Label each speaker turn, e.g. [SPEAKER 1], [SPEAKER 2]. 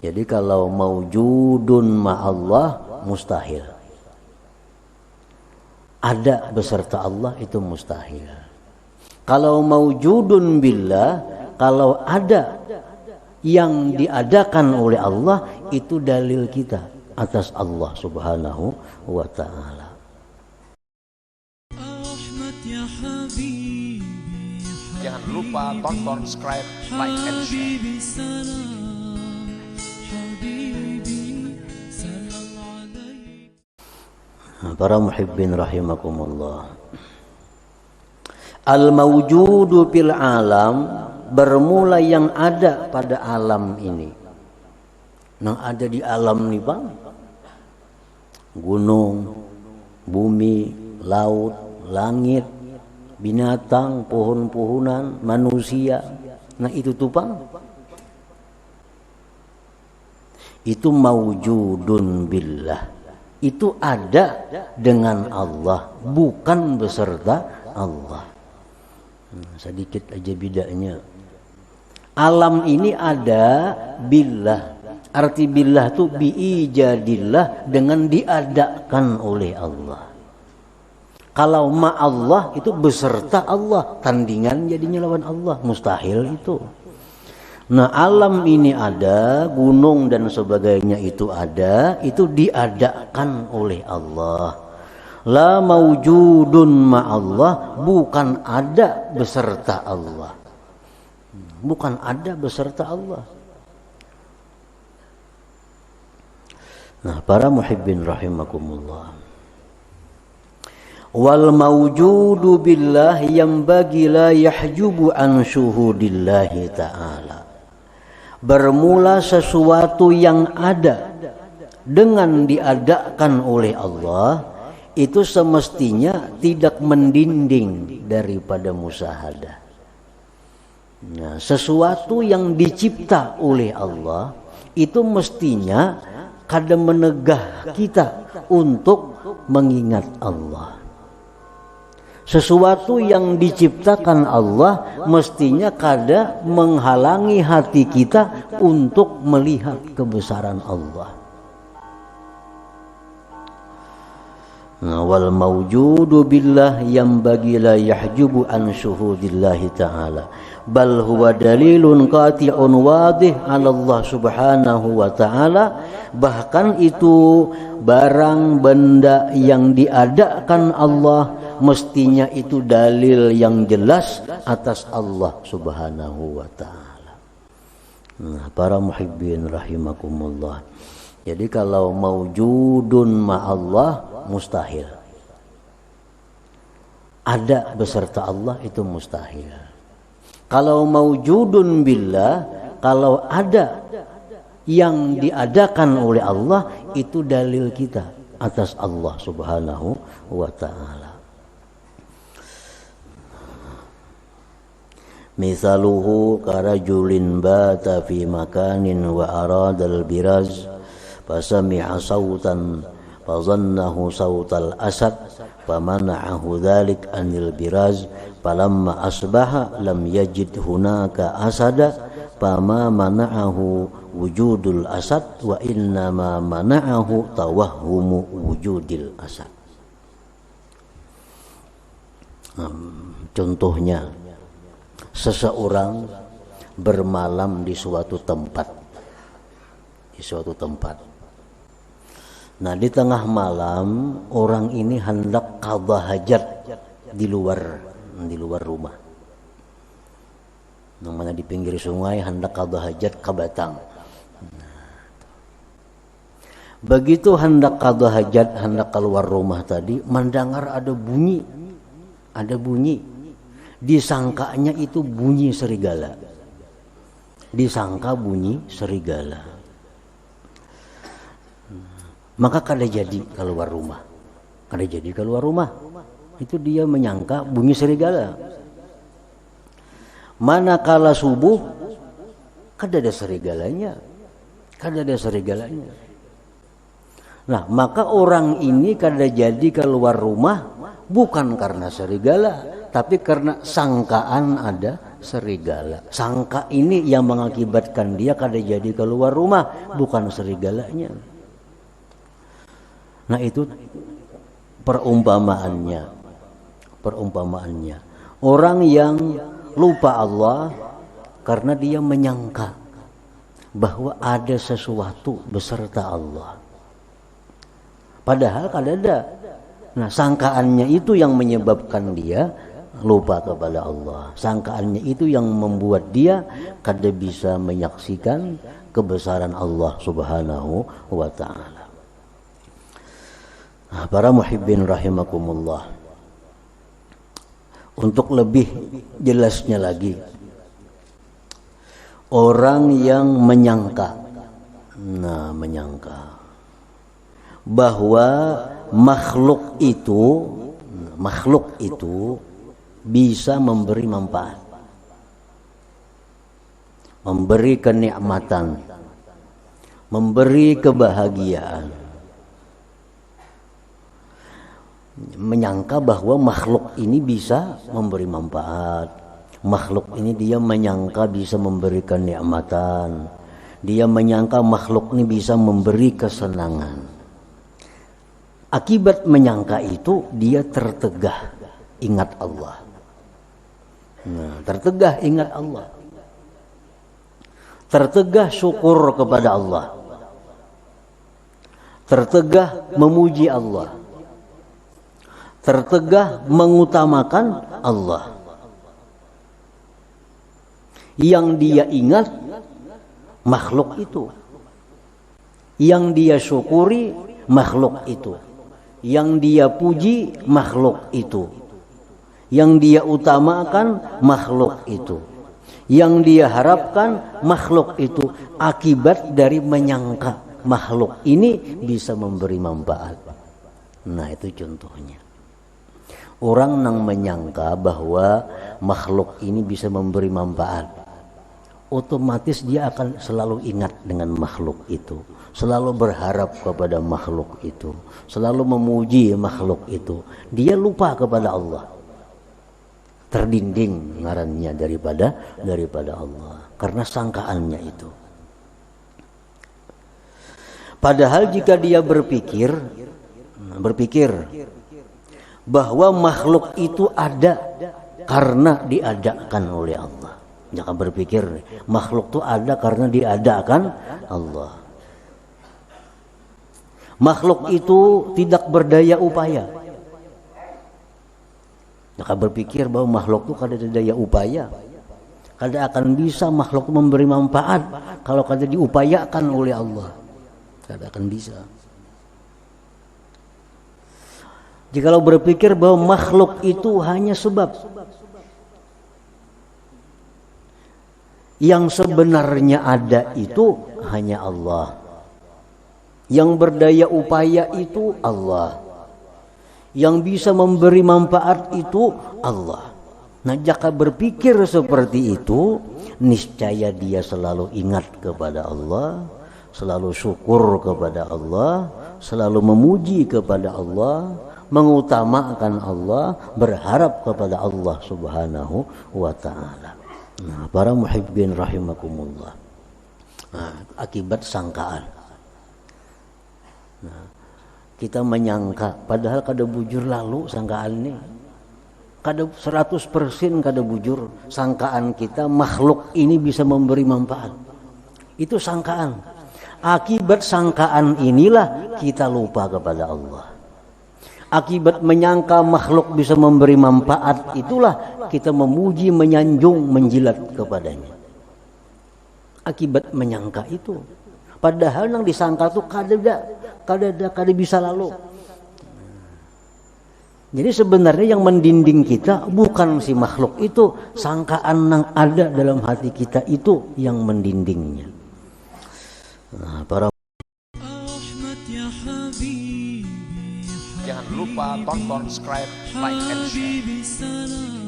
[SPEAKER 1] Jadi kalau maujudun ma'allah mustahil. Ada beserta Allah itu mustahil. Kalau maujudun billah, kalau ada yang diadakan oleh Allah, itu dalil kita atas Allah Subhanahu wa ta'ala.
[SPEAKER 2] Jangan lupa tonton, subscribe, like, and share.
[SPEAKER 1] Para muhibbin rahimakumullah. Al-mawjudu fil alam, bermula yang ada pada alam ini. Yang ada di alam nih Bang, gunung, bumi, laut, langit, binatang, pohon-pohonan, manusia. Nah itu tuh Bang, itu mawjudun billah. Itu ada dengan Allah, bukan beserta Allah. Sedikit aja bedanya. Alam ini ada billah. Arti billah itu biijadillah, dengan diadakan oleh Allah. Kalau ma'allah itu beserta Allah, tandingan jadinya lawan Allah, mustahil itu. Nah alam ini ada, gunung dan sebagainya itu ada, itu diadakan oleh Allah. La maujudun ma'allah, bukan ada beserta Allah. Bukan ada beserta Allah. Nah para muhibbin rahimakumullah. Wal mawjudu billah yambagi la yahjubu an syuhudillahi ta'ala. Bermula sesuatu yang ada dengan diadakan oleh Allah, itu semestinya tidak mendinding daripada musyahadah. Nah, sesuatu yang dicipta oleh Allah itu mestinya kada menegah kita untuk mengingat Allah. Sesuatu yang diciptakan Allah mestinya kada menghalangi hati kita untuk melihat kebesaran Allah. Wal mawjudu billah yambagi la yahjubu an syuhudillahi ta'ala, bal huwa dalilun qati'un wadih 'ala Allah subhanahu wa ta'ala. Bahkan itu barang benda yang diadakan Allah, mestinya itu dalil yang jelas atas Allah subhanahu wa ta'ala. Nah para muhibbin rahimakumullah. Jadi kalau maujudun ma'allah mustahil. Ada beserta Allah itu mustahil. Kalau maujudun billah, kalau ada yang diadakan oleh Allah, itu dalil kita atas Allah subhanahu wa ta'ala. Misaluhu karajulin bata fi makanin wa aradal biraz fasami'a sautan fazannahu sautal asad famana'ahu dhalik anil biraz falamma asbaha lam yajid hunaka asada fama mana'ahu wujudul asad wa innama mana'ahu tawahhumu wujudil asad. Contohnya, seseorang bermalam di suatu tempat. Nah di tengah malam orang ini hendak qadha hajat di luar rumah. Namanya di pinggir sungai, hendak qadha hajat ke batang. Begitu hendak qadha hajat, hendak keluar rumah tadi, mendengar ada bunyi. Disangkanya itu bunyi serigala. Disangka bunyi serigala. Maka kada jadi keluar rumah. Itu dia menyangka bunyi serigala. Manakala subuh, kada ada serigalanya. Nah, maka orang ini kada jadi keluar rumah bukan karena serigala, tapi karena sangkaan ada serigala. Sangka ini yang mengakibatkan dia kada jadi keluar rumah, bukan serigalanya. Nah itu perumpamaannya. Orang yang lupa Allah karena dia menyangka bahwa ada sesuatu beserta Allah. Padahal kada ada. Nah, sangkaannya itu yang menyebabkan dia lupa kepada Allah. Sangkaannya itu yang membuat dia kada bisa menyaksikan kebesaran Allah Subhanahu wa ta'ala. Nah, para muhibbin rahimakumullah. Untuk lebih jelasnya lagi, orang yang menyangka bahwa makhluk itu bisa memberi manfaat, memberi kenikmatan, memberi kebahagiaan. Menyangka bahwa makhluk ini bisa memberi manfaat, makhluk ini dia menyangka bisa memberikan kenikmatan, dia menyangka makhluk ini bisa memberi kesenangan. Akibat menyangka itu dia tertegah ingat Allah. Nah, tertegah ingat Allah, tertegah syukur kepada Allah, tertegah memuji Allah, tertegah mengutamakan Allah. Yang dia ingat makhluk itu, yang dia syukuri makhluk itu, yang dia puji makhluk itu, yang dia utamakan makhluk itu, yang dia harapkan makhluk itu. Akibat dari menyangka makhluk ini bisa memberi manfaat. Nah itu contohnya. Orang yang menyangka bahwa makhluk ini bisa memberi manfaat, otomatis dia akan selalu ingat dengan makhluk itu, selalu berharap kepada makhluk itu, selalu memuji makhluk itu. Dia lupa kepada Allah, terdinding ngarannya daripada Allah karena sangkaannya itu. Padahal jika dia berpikir bahwa makhluk itu ada karena diadakan oleh Allah. Jangan berpikir makhluk itu ada karena diadakan Allah. Makhluk itu tidak berdaya upaya. Jangan berpikir bahwa makhluk itu kada ada daya upaya. Kada akan bisa makhluk memberi manfaat kalau kada diupayakan oleh Allah. Kada akan bisa. Jikalau berpikir bahwa makhluk itu hanya sebab, yang sebenarnya ada itu hanya Allah, yang berdaya upaya itu Allah, yang bisa memberi manfaat itu Allah. Nah, jika berpikir seperti itu, niscaya dia selalu ingat kepada Allah, selalu syukur kepada Allah, selalu memuji kepada Allah, mengutamakan Allah, berharap kepada Allah Subhanahu wa ta'ala. Nah, para muhibbin rahimakumullah. Nah, akibat sangkaan. Nah, kita menyangka padahal kada bujur lalu sangkaan ini. Kada 100% kada bujur sangkaan kita makhluk ini bisa memberi manfaat. Itu sangkaan. Akibat sangkaan inilah kita lupa kepada Allah. Akibat menyangka makhluk bisa memberi manfaat itulah kita memuji, menyanjung, menjilat kepadanya. Akibat menyangka itu. Padahal yang disangka itu kada bisa lalu. Jadi sebenarnya yang mendinding kita bukan si makhluk itu, sangkaan yang ada dalam hati kita itu yang mendindingnya. Nah, para
[SPEAKER 2] Jangan lupa tonton, subscribe, like, and share.